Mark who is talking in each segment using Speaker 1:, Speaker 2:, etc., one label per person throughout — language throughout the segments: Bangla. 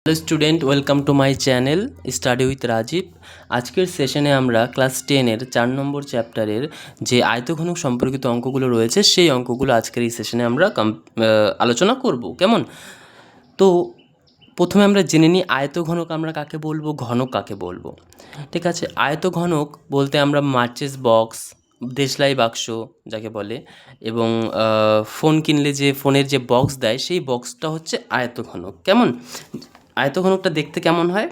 Speaker 1: Hello student, welcome to my channel study with Rajiv. আজকের সেশনে আমরা ক্লাস 10-এর 4 নম্বর চ্যাপ্টারের যে আয়তঘনক সম্পর্কিত অঙ্কগুলো রয়েছে সেই অঙ্কগুলো আজকের এই সেশনে আমরা আলোচনা করব। কেমন? তো প্রথমে আমরা জেনে নিই আয়তঘনক আমরা কাকে বলবো, ঘনক কাকে বলবো। ঠিক আছে, আয়তঘনক বলতে আমরা মার্চেস বক্স, দেশলাই বাক্স যাকে বলে, এবং ফোন কিনলে যে ফোনের যে বক্স দেয় সেই বক্সটা হচ্ছে আয়তঘনক। কেমন? আয়তঘনকটা দেখতে কেমন হয়?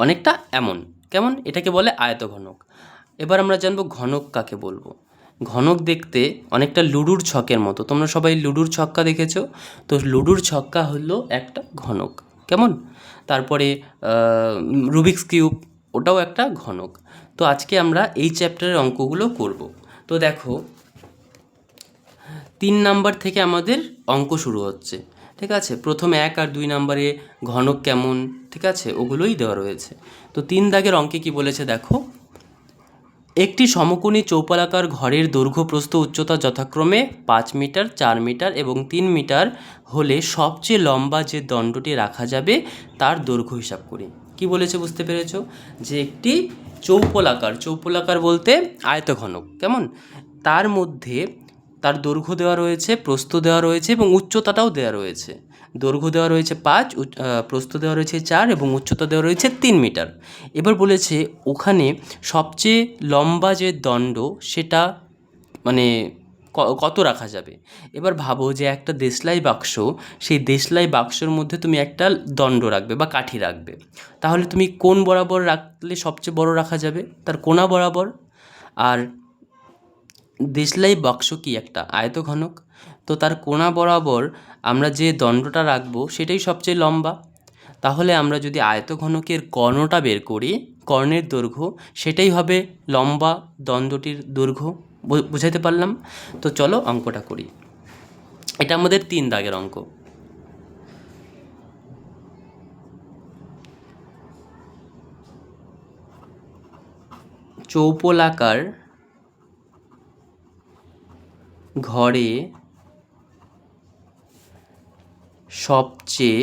Speaker 1: অনেকটা এমন। কেমন? এটাকে বলে আয়তঘনক। এবার আমরা জানবো ঘনক কাকে বলবো। ঘনক দেখতে অনেকটা লুডুর ছকের মতো। তোমরা সবাই লুডুর ছক্কা দেখেছো? তো লুডুর ছক্কা হলো একটা ঘনক। কেমন? তারপরে রুবিক্স কিউব, ওটাও একটা ঘনক। তো আজকে আমরা এই চ্যাপ্টারের অঙ্কগুলো করব। তো দেখো, 3 নাম্বার থেকে আমাদের অঙ্ক শুরু হচ্ছে। ঠিক আছে, প্রথম 1 আর 2 নাম্বারে ঘনক কেমন, ঠিক আছে, ওগুলোই দেওয়া রয়েছে। তো 3 দাগের অঙ্কে কি বলেছে দেখো, একটি সমকোণী চৌপালাকার ঘরের দৈর্ঘ্য প্রস্থ উচ্চতা যথাক্রমে 5 মিটার, 4 মিটার এবং 3 মিটার হলে সবচেয়ে লম্বা যে দণ্ডটি রাখা যাবে তার দৈর্ঘ্য হিসাব করি। কি বলেছে বুঝতে পেরেছো? যে একটি চৌপলাকার বলতে আয়তঘনক। কেমন? তার মধ্যে তার দৈর্ঘ্য দেওয়া রয়েছে, প্রস্থ দেওয়া রয়েছে এবং উচ্চতাটাও দেওয়া রয়েছে। দৈর্ঘ্য দেওয়া রয়েছে 5, প্রস্থ দেওয়া রয়েছে 4 এবং উচ্চতা দেওয়া রয়েছে 3 মিটার। এবার বলেছে ওখানে সবচেয়ে লম্বা যে দণ্ড সেটা মানে কত রাখা যাবে। এবার ভাবো যে একটা দেশলাই বাক্স, সেই দেশলাই বাক্সর মধ্যে তুমি একটা দণ্ড রাখবে বা কাঠি রাখবে, তাহলে তুমি কোন বরাবর রাখলে সবচেয়ে বড় রাখা যাবে? তার কোণা বরাবর। আর দেশলাই বাক্স কি একটা আয়তঘনক, তো তার কোণা বরাবর আমরা যে দণ্ডটা রাখবো সেটাই সবচেয়ে লম্বা। তাহলে আমরা যদি আয়তঘনকের কর্ণটা বের করি, কর্ণের দৈর্ঘ্য সেটাই হবে লম্বা দণ্ডটির দৈর্ঘ্য। বুঝাইতে পারলাম? তো চলো অঙ্কটা করি। এটা আমাদের 3 দাগের অঙ্ক। চৌপলাকার ঘরে সবচেয়ে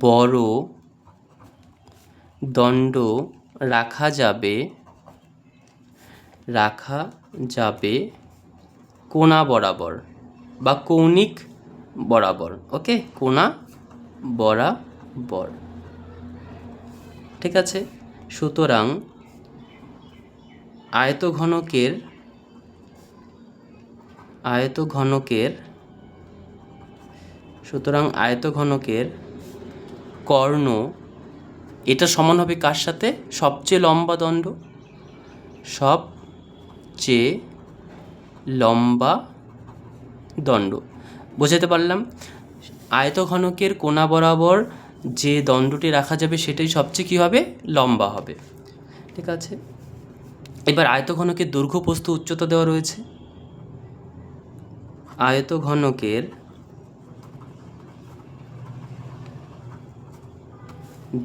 Speaker 1: বড় দণ্ড রাখা যাবে কোণা বরাবর বা কৌণিক বরাবর। ওকে, কোণা বরাবর। ঠিক আছে, সুতরাং আয়তঘনকের কর্ণ এটা সমান হবে কার সাথে? সবচেয়ে লম্বা দণ্ড, সবচেয়ে লম্বা দণ্ড। বোঝাতে পারলাম? আয়তঘনকের কোণা বরাবর যে দণ্ডটি রাখা যাবে সেটাই সবচেয়ে কী হবে? লম্বা হবে। ঠিক আছে, এবার আয়তঘনকের দৈর্ঘ্য, প্রস্থ, উচ্চতা দেওয়া রয়েছে। আয়তঘনকের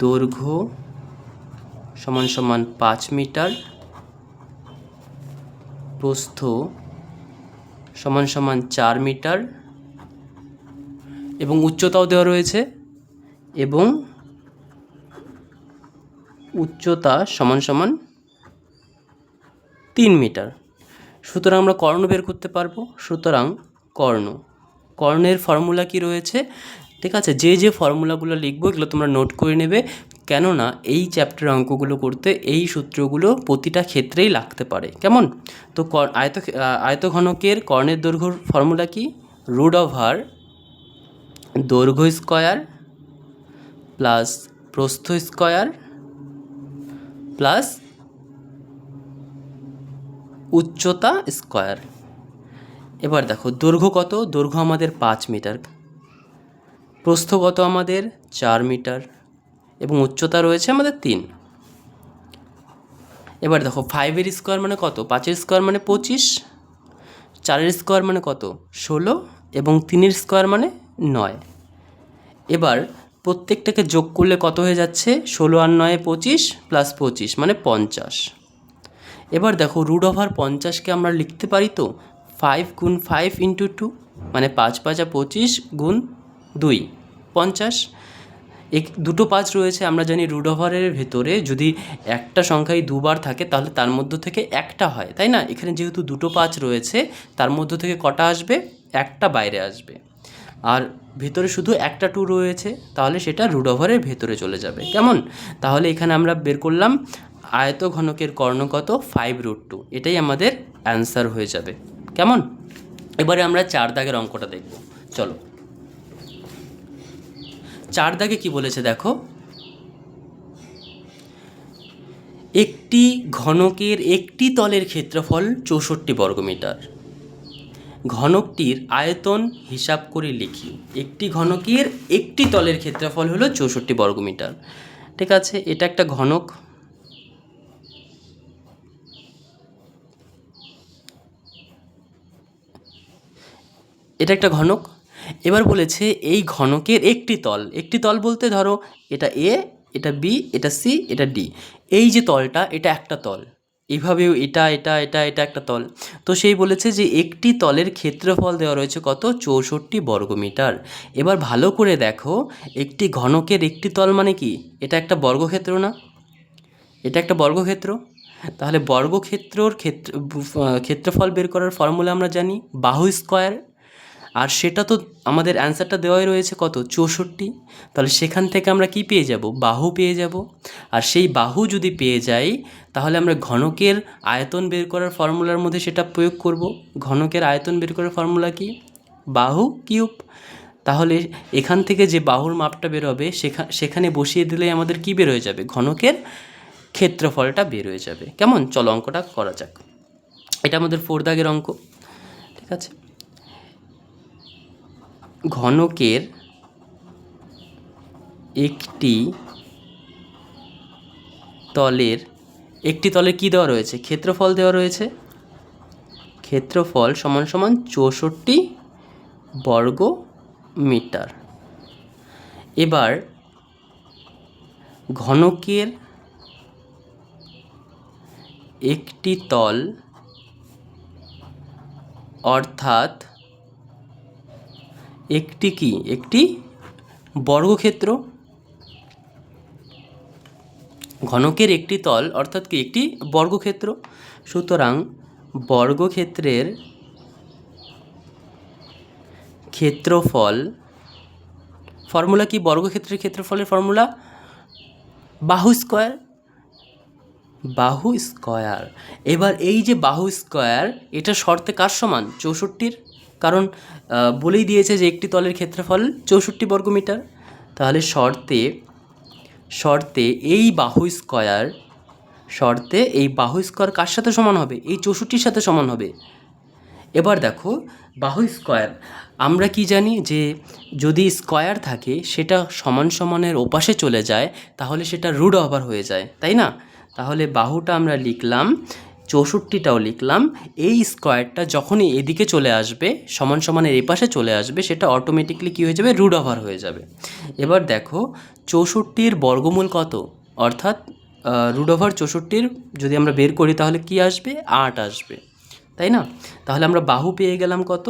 Speaker 1: দৈর্ঘ্য সমান সমান 5 মিটার, প্রস্থ সমান সমান 4 মিটার এবং উচ্চতাও দেওয়া রয়েছে, এবং উচ্চতা সমান সমান 3 মিটার। সুতরাং আমরা কর্ণ বের করতে পারবো। সুতরাং কর্ণের ফর্মুলা কি রয়েছে? ঠিক আছে, যে ফর্মুলাগুলো লিখবো এগুলো তোমরা নোট করে নেবে, কেননা এই চ্যাপ্টার অঙ্কগুলো করতে এই সূত্রগুলো প্রতিটা ক্ষেত্রেই লাগতে পারে। কেমন? তো আয়তঘনকের কর্ণের দৈর্ঘ্যর ফর্মুলা কি? √, দৈর্ঘ্য স্কয়ার প্লাস প্রস্থ স্কয়ার প্লাস উচ্চতা স্কয়ার। এবার দেখো দৈর্ঘ্য কত? দৈর্ঘ্য আমাদের 5 মিটার, প্রস্থ কত আমাদের? 4 মিটার এবং উচ্চতা রয়েছে আমাদের 3। এবার দেখো 5-এর স্কোয়ার মানে কত? 5-এর স্কোয়ার মানে 25, 4-এর স্কোয়ার মানে কত? 16 এবং 3-এর স্কোয়ার মানে 9। এবার প্রত্যেকটাকে যোগ করলে কত হয়ে যাচ্ছে? 16 আর 9 25 প্লাস 25 মানে 50। এবার দেখো √50কে আমরা লিখতে পারি তো 5 গুণ 5 ইন্টু 2, মানে 5 5 25 গুণ 2 50। দুটো 5 রয়েছে, আমরা জানি √এর ভেতরে যদি একটা সংখ্যায় দুবার থাকে তাহলে তার মধ্য থেকে একটা হয়, তাই না? এখানে যেহেতু দুটো 5 রয়েছে তার মধ্য থেকে কটা আসবে? একটা বাইরে আসবে। আর ভেতরে শুধু একটা 2 রয়েছে, তাহলে সেটা √এর ভেতরে চলে যাবে। কেমন? তাহলে এখানে আমরা বের করলাম আয়ত ঘনকের কর্ণ কত? 5√2। এটাই আমাদের অ্যান্সার হয়ে যাবে। কেমন? এবারে আমরা 4 দাগের অঙ্কটা দেখব। চলো, 4 দাগে কি বলেছে দেখো, একটি ঘনকের একটি তলের ক্ষেত্রফল 64 বর্গমিটার। ঘনকটির আয়তন হিসাব করে লিখি। একটি ঘনকের একটি তলের ক্ষেত্রফল হলো 64 বর্গমিটার। ঠিক আছে, এটা একটা ঘনক। এটা একটা ঘনক। এবার বলেছে এই ঘনকের একটি তল বলতে ধরো এটা এ, এটা বি, এটা সি, এটা ডি। এই যে তলটা, এটা একটা তল। এইভাবেও এটা এটা এটা এটা একটা তল। তো সেই বলেছে যে একটি তলের ক্ষেত্রফল দেওয়া রয়েছে কত? 64 বর্গমিটার। এবার ভালো করে দেখো, একটি ঘনকের একটি তল মানে কি? এটা একটা বর্গক্ষেত্র না? এটা একটা বর্গক্ষেত্র। তাহলে বর্গক্ষেত্রর ক্ষেত্রফল বের করার ফর্মুলা আমরা জানি বাহু স্কয়ার। আর সেটা তো আমাদের অ্যান্সারটা দেওয়াই রয়েছে কত? 64। তাহলে সেখান থেকে আমরা কি পেয়ে যাব? বাহু পেয়ে যাব। আর সেই বাহু যদি পেয়ে যাই তাহলে আমরা ঘনকের আয়তন বের করার ফর্মুলার মধ্যে সেটা প্রয়োগ করব। ঘনকের আয়তন বের করার ফর্মুলা কি? বাহু কিউব। তাহলে এখান থেকে যে বাহুর মাপটা বের হবে সেখানে বসিয়ে দিলেই আমাদের কি বের হয়ে যাবে? ঘনকের ক্ষেত্রফলটা বের হয়ে যাবে। কেমন? চলো অঙ্কটা করা যাক। এটা আমাদের 4 দাগের অঙ্ক। ঠিক আছে, ঘনকের একটি তলের কি দেওয়া রয়েছে? ক্ষেত্রফল দেওয়া রয়েছে। ক্ষেত্রফল সমান সমান 64 বর্গ মিটার। এবার ঘনকের একটি তল অর্থাৎ একটি কি? একটি বর্গক্ষেত্র। ঘনকের একটি তল অর্থাৎ কি? একটি বর্গক্ষেত্র। সুতরাং বর্গক্ষেত্রের ক্ষেত্রফল ফর্মুলা কি? বর্গক্ষেত্রের ক্ষেত্রফলের ফর্মুলা বাহু স্কয়ার। বাহু স্কয়ার। এবার এই যে বাহু স্কয়ার, এটা শর্তে কার সমান? 64-র। কারণ বলেই দিয়েছে যে একটি তলের ক্ষেত্রফল 64 বর্গমিটার। তাহলে শর্তে এই বাহু স্কয়ার কার সাথে সমান হবে? এই 64-র সাথে সমান হবে। এবার দেখো, বাহু স্কয়ার আমরা কি জানি যে যদি স্কয়ার থাকে সেটা সমান সমানের ওপাশে চলে যায় তাহলে সেটা √ওভার হয়ে যায়, তাই না? তাহলে বাহুটা আমরা লিখলাম, 64টাও লিখলাম। এই স্কয়ারটা যখনই এদিকে চলে আসবে, সমান সমানের এপাশে চলে আসবে, সেটা অটোমেটিকলি কী হয়ে যাবে? √ওভার হয়ে যাবে। এবার দেখো 64-র বর্গমূল কত? অর্থাৎ √64-র যদি আমরা বের করি তাহলে কি আসবে? 8 আসবে, তাই না? তাহলে আমরা বাহু পেয়ে গেলাম কত?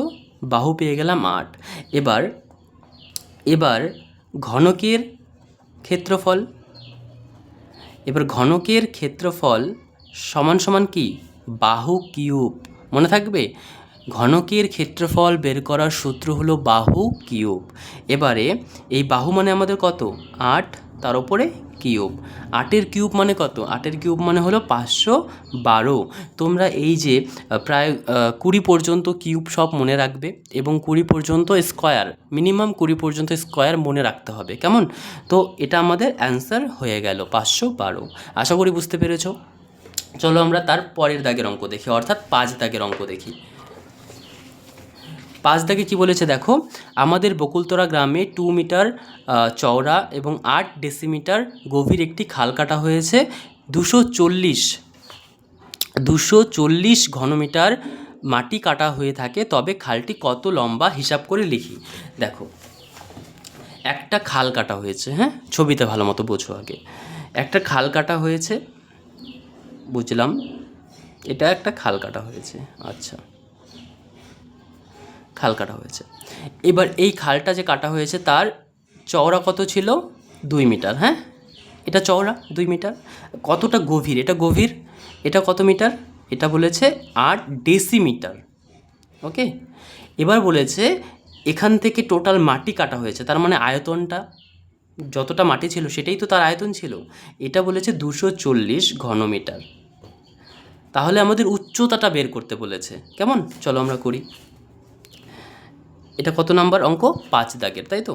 Speaker 1: বাহু পেয়ে গেলাম 8। এবার ঘনকের ক্ষেত্রফল। এবার ঘনকের ক্ষেত্রফল সমান সমান কি? বাহু কিউব। মনে থাকবে, ঘনকের ক্ষেত্রফল বের করার সূত্র হলো বাহু কিউব। এবারে এই বাহু মানে আমাদের কত? 8, তার উপরে কিউব। 8-এর কিউব মানে কত? 8-এর কিউব মানে হলো 512। তোমরা এই যে প্রায় 20 পর্যন্ত কিউব সব মনে রাখবে এবং 20 পর্যন্ত স্কয়ার, মিনিমাম 20 পর্যন্ত স্কয়ার মনে রাখতে হবে। কেমন? তো এটা আমাদের অ্যান্সার হয়ে গেল 512। আশা করি বুঝতে পেরেছো। চলো আমরা তার পরের দাগের অঙ্ক দেখি, অর্থাৎ 5 দাগের অঙ্ক দেখি। 5 দাগে কী বলেছে দেখো, আমাদের বকুলতরা গ্রামে 2 মিটার চওড়া এবং 8 ডেসিমিটার গভীর একটি খাল কাটা হয়েছে। 240 ঘনমিটার মাটি কাটা হয়ে থাকে, তবে খালটি কত লম্বা হিসাব করে লিখি। দেখো, একটা খাল কাটা হয়েছে, হ্যাঁ, ছবিতে ভালো মতো বোঝো আগে। একটা খাল কাটা হয়েছে, বুঝলাম। এটা একটা খাল কাটা হয়েছে। আচ্ছা, খাল কাটা হয়েছে। এবার এই খালটা যে কাটা হয়েছে তার চওড়া কত ছিল? 2 মিটার। হ্যাঁ, এটা চওড়া 2 মিটার। কতটা গভীর? এটা গভীর। এটা কত মিটার? এটা বলেছে 8 ডেসিমিটার। ওকে, এবার বলেছে এখান থেকে টোটাল মাটি কাটা হয়েছে, তার মানে আয়তনটা যতটা মাটি ছিল সেটাই তো তার আয়তন ছিল। এটা বলেছে 240 ঘনমিটার। তাহলে আমাদের উচ্চতাটা বের করতে বলেছে। কেমন? চলো আমরা করি। এটা কত নাম্বার অঙ্ক? 5 দাগের, তাই তো?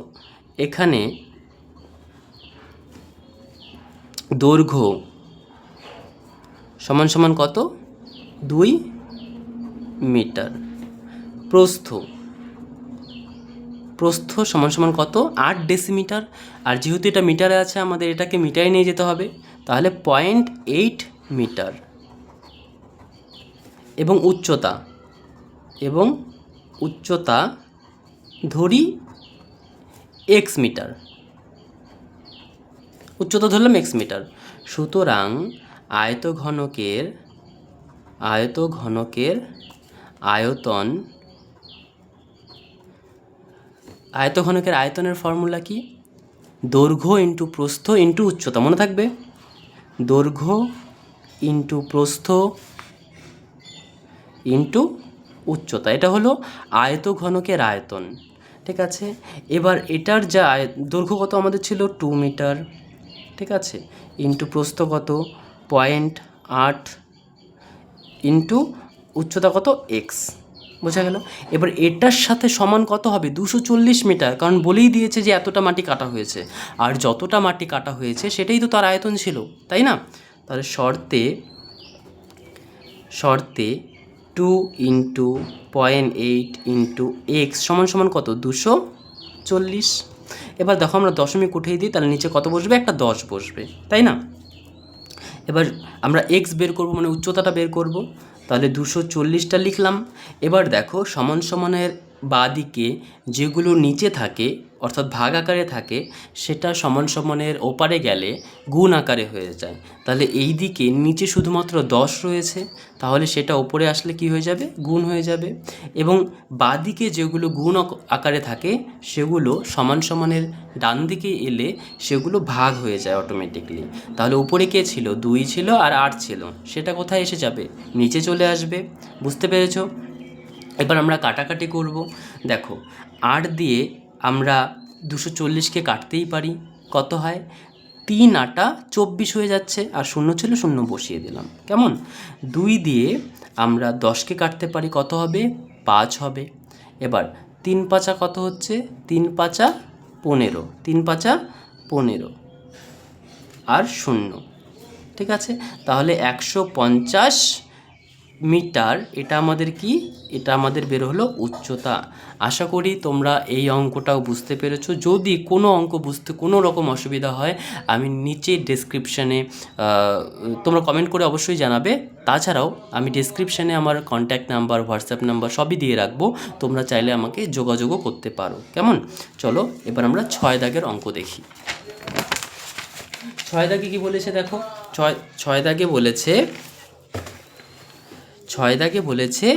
Speaker 1: এখানে দৈর্ঘ্য সমান সমান কত? 2 মিটার। প্রস্থ সমান সমান কত? 8 ডেসিমিটার। আর যেহেতু এটা মিটারে আছে আমাদের এটাকে মিটারে নিয়ে যেতে হবে, তাহলে 0.8 মিটার। এবং উচ্চতা ধরি এক্স মিটার। উচ্চতা ধরলাম এক্স মিটার। সুতরাং আয়তঘনকের আয়তনের ফর্মুলা কি? দৈর্ঘ্য ইন্টু প্রস্থ ইন্টু উচ্চতা। মনে থাকবে, দৈর্ঘ্য ইন্টু প্রস্থ ইন্টু উচ্চতা। এটা হলো আয়তঘনকের আয়তন। ঠিক আছে, এবার এটার যা দৈর্ঘ্য কত আমাদের ছিল? 2 মিটার। ঠিক আছে, ইন্টু প্রস্থ কত? 0.8 ইন্টু উচ্চতা কত? এক্স। বোঝা গেল? এবার এটার সাথে সমান কত হবে? 240 মিটার, কারণ বলেই দিয়েছে যে এতটা মাটি কাটা হয়েছে, আর যতটা মাটি কাটা হয়েছে সেটাই তো তার আয়তন ছিল, তাই না? তাহলে শর্তে 2 ইন্টু 0.8 ইন্টু এক্স সমান সমান কত? 240। এবার দেখো আমরা দশমিক উঠিয়ে দিই, তাহলে নিচে কত বসবে? একটা 10 বসবে, তাই না? এবার আমরা এক্স বের করব, মানে উচ্চতাটা বের করব। তাহলে 240টা লিখলাম। এবার দেখো সমান সমানের বাঁদিকে যেগুলো নিচে থাকে অর্থাৎ ভাগ আকারে থাকে সেটা সমান সমানের ওপারে গেলে গুণ আকারে হয়ে যায়। তাহলে এই দিকে নিচে শুধুমাত্র 10 রয়েছে, তাহলে সেটা ওপরে আসলে কি হয়ে যাবে? গুণ হয়ে যাবে। এবং বাঁদিকে যেগুলো গুণ আকারে থাকে সেগুলো সমান সমানের ডান দিকে এলে সেগুলো ভাগ হয়ে যায় অটোমেটিকলি। তাহলে উপরে কে ছিল? 2 ছিল আর 8 ছিল, সেটা কোথায় এসে যাবে? নিচে চলে আসবে। বুঝতে পেরেছো? এবার আমরা কাটাকাটি করব। দেখো 8 দিয়ে আমরা 240কে কাটতেই পারি। কত হয়? 3 8 24 হয়ে যাচ্ছে, আর শূন্য ছিল শূন্য বসিয়ে দিলাম। কেমন? 2 দিয়ে আমরা 10কে কাটতে পারি। কত হবে? 5 হবে। এবার 3 5 কত হচ্ছে? 3 5 15। 3 5 15 আর শূন্য। ঠিক আছে, তাহলে 150 মিটার। এটা আমাদের কি? এটা আমাদের বের হলো উচ্চতা। আশা করি তোমরা এই অঙ্কটাও বুঝতে পেরেছো। যদি কোনো অঙ্ক বুঝতে কোনো রকম অসুবিধা হয় আমি নিচে ডেসক্রিপশানে তোমরা কমেন্ট করে অবশ্যই জানাবে। তাছাড়াও আমি ডেসক্রিপশানে আমার কন্ট্যাক্ট নাম্বার, হোয়াটসঅ্যাপ নাম্বার সবই দিয়ে রাখবো, তোমরা চাইলে আমাকে যোগাযোগও করতে পারো। কেমন? চলো এবার আমরা 6 দাগের অঙ্ক দেখি। 6 দাগে কী বলেছে দেখো। 6 দাগে বলেছে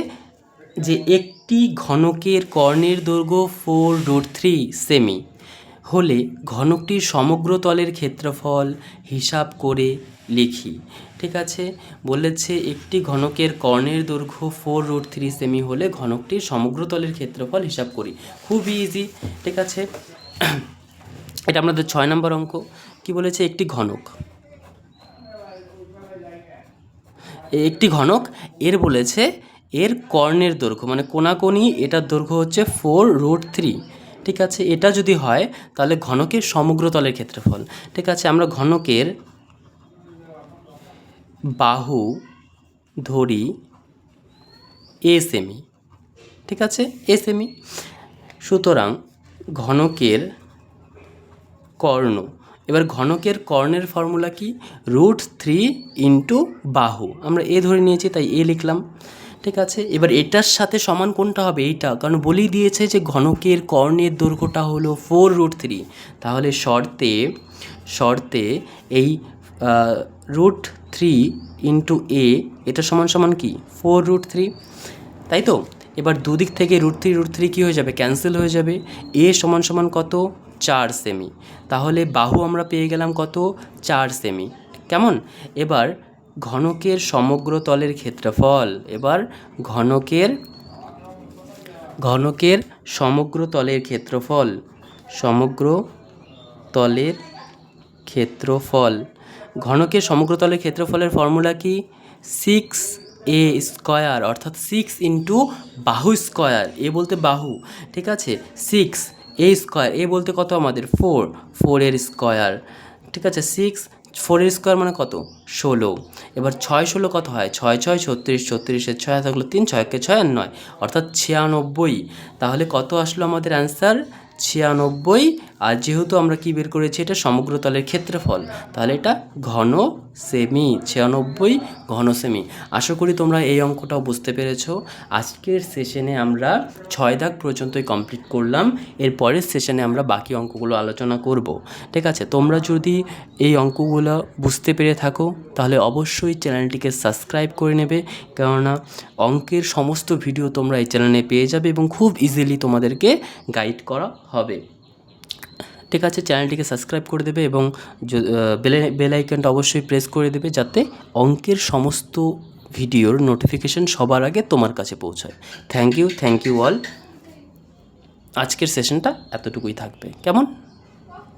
Speaker 1: যে একটি ঘনকের কর্ণের দৈর্ঘ্য 4√3 সেমি হলে ঘনকটির সমগ্র তলের ক্ষেত্রফল হিসাব করে লিখি। ঠিক আছে, বলেছে একটি ঘনকের কর্ণের দৈর্ঘ্য 4√3 সেমি হলে ঘনকটির সমগ্র তলের ক্ষেত্রফল হিসাব করি। খুবই ইজি। ঠিক আছে, এটা আমাদের 6 নম্বর অঙ্ক। কি বলেছে? একটি ঘনক এর বলেছে এর কর্ণের দৈর্ঘ্য মানে কোনাকুনি, এটার দৈর্ঘ্য হচ্ছে 4√3। ঠিক আছে, এটা যদি হয় তাহলে ঘনকের সমগ্র তলের ক্ষেত্রফল। ঠিক আছে, আমরা ঘনকের বাহু ধরি এ সেমি। ঠিক আছে, এ সেমি। সুতরাং ঘনকের কর্ণ, এবার ঘনকের কর্ণের ফর্মুলা কি? √3 ইন্টু বাহু। আমরা এ ধরে নিয়েছি তাই এ লিখলাম। ঠিক আছে, এবার এটার সাথে সমান কোনটা হবে? এইটা, কারণ বলেই দিয়েছে যে ঘনকের কর্ণের দৈর্ঘ্যটা হলো 4√3। তাহলে শর্তে এই 3 × a, এটা সমান সমান কি 4√3, তাই তো। এবার দুদিক থেকে √3 কী হয়ে যাবে, ক্যান্সেল হয়ে যাবে। a সমান সমান কত 4 সেমি, তাহলে বাহু আমরা পেয়ে গেলাম কত 4 সেমি। কেমন? এবার ঘনকের সমগ্র তলের ক্ষেত্রফল, এবার ঘনকের সমগ্র তলের ক্ষেত্রফল, সমগ্র তলের ক্ষেত্রফল, ঘনকের সমগ্র তলের ক্ষেত্রফলের ফর্মুলা কি 6a², অর্থাৎ 6 × বাহু স্কোয়ার, এ বলতে বাহু, ঠিক আছে, 6a², এ বলতে কত আমাদের 4 এর স্কোয়ার, ঠিক আছে, 4 এর স্কোয়ার মানে কত 16। এবার 6 16 কত হয়, 6 6 36, 36-এর 6 থাকলো 3, 6 × 6 = 9, অর্থাৎ 96। তাহলে কত আসলো আমাদের অ্যান্সার 96। আর যেহেতু আমরা কি বের করেছি, এটা সমগ্র তলের ক্ষেত্রফল, তাহলে এটা ঘন সেমি, 96 ঘন সেমি। আশা করি তোমরা এই অঙ্কটাও বুঝতে পেরেছো। আজকের সেশনে আমরা 6 দাগ পর্যন্তই কমপ্লিট করলাম, এর পরের সেশনে আমরা বাকি অঙ্কগুলো আলোচনা করব, ঠিক আছে। তোমরা যদি এই অঙ্কগুলো বুঝতে পেরে থাকো তাহলে অবশ্যই চ্যানেলটিকে সাবস্ক্রাইব করে নেবে, কেননা অঙ্কের সমস্ত ভিডিও তোমরা এই চ্যানেলে পেয়ে যাবে এবং খুব ইজিলি তোমাদেরকে গাইড করা হবে, ঠিক আছে। চ্যানেলটিকে সাবস্ক্রাইব করে দেবে এবং বেল আইকনটা অবশ্যই প্রেস করে দেবে, যাতে অঙ্কের সমস্ত ভিডিওর নোটিফিকেশন সবার আগে তোমার কাছে পৌঁছায়। Thank you all. আজকের সেশনটা এতটুকুই থাকবে, কেমন?